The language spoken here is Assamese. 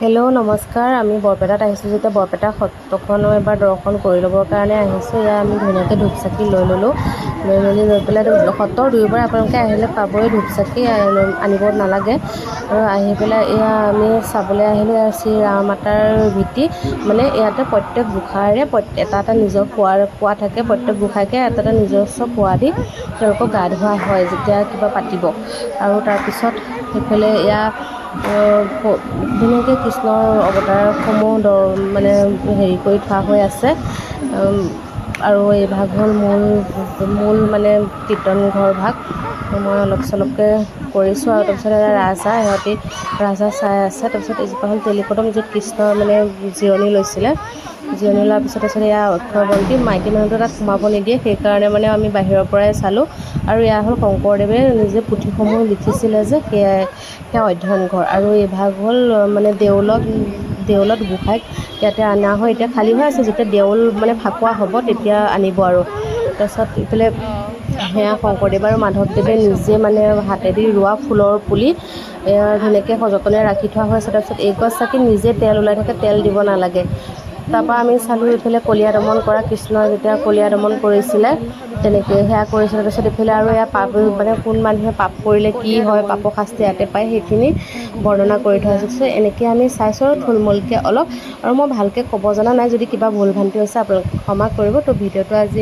হেল্ল' নমস্কাৰ। আমি বৰপেটাত আহিছোঁ যেতিয়া বৰপেটা সত্ৰখনো এবাৰ দৰ্শন কৰি ল'বৰ কাৰণে আহিছোঁ। ইয়াত আমি ধুনীয়াকৈ ধূপ চাকি লৈ ল'লোঁ। লৈ পেলাই সত্ৰৰ দুয়োবাৰ আপোনালোকে আহিলে পাবই, ধূপ চাকি আনিব নালাগে। আৰু আহি পেলাই এয়া আমি চাবলৈ আহিলোঁ এয়া শ্ৰী ৰামমাতাৰ ভেটি। মানে ইয়াতে প্ৰত্যেক গোঁসাইৰে এটা এটা নিজৰ কোৱা থাকে, প্ৰত্যেক গোঁসাইকে এটা এটা নিজস্ব কোৱা দি তেওঁলোকক গা ধোৱা হয় যেতিয়া কিবা পাতিব। আৰু তাৰপিছত সেইফালে এয়া ধুনীয়াকৈ কৃষ্ণৰ অৱতাৰসমূহ মানে হেৰি কৰি থোৱা হৈ আছে। আৰু এই ভাগ হ'ল মূল মানে কীৰ্তন ঘৰ ভাগ। মই অলপ চলপকৈ কৰিছোঁ। আৰু তাৰপিছত ৰাজহাঁহ চাই আছে। তাৰপিছত এজোপা হ'ল তেলিকদম, য'ত কৃষ্ণই মানে জিৰণি লৈছিলে। জিৰণি লোৱাৰ পিছত এয়া অক্ষয় বন্তি। মাইকী মানুহটো তাত সোমাব নিদিয়ে, সেইকাৰণে মানে আমি বাহিৰৰ পৰাই চালোঁ। আৰু এয়া হ'ল শংকৰদেৱে নিজে পুথিসমূহ লিখিছিলে যে সেয়া অধ্যয়ন ঘৰ। আৰু এই ভাগ হ'ল মানে দেউলত গোঁসাইক ইয়াতে অনা হয়। এতিয়া খালী হৈ আছে, যেতিয়া দেউল মানে ফাকুৱা হ'ব তেতিয়া আনিব। আৰু তাৰপিছত ইফালে সেয়া শংকৰদেৱ আৰু মাধৱদেৱে নিজে মানে হাতেদি ৰোৱা ফুলৰ পুলি ধুনীয়াকৈ সযতনে ৰাখি থোৱা হৈ আছে। তাৰপিছত এইগছ চাকি নিজে তেল ওলাই থাকে, তেল দিব নালাগে। তাৰপৰা আমি চালোঁ ইফালে কলীয়া দমন কৰা, কৃষ্ণই যেতিয়া কলীয়া দমন কৰিছিলে তেনেকৈ সেয়া কৰিছিলে। তাৰপিছত ইফালে আৰু এয়া পাপ মানে কোন মানুহে পাপ কৰিলে কি হয়, পাপৰ শাস্তি ইয়াতে পায়, সেইখিনি বৰ্ণনা কৰি থোৱা হৈছে। এনেকৈ আমি চাইছোঁ আৰু থুলমূলকৈ অলপ। আৰু মই ভালকৈ ক'ব জনা নাই, যদি কিবা ভুল ভ্ৰান্তি হৈছে আপোনালোকে ক্ষমা কৰিব। তো ভিডিঅ'টো আজি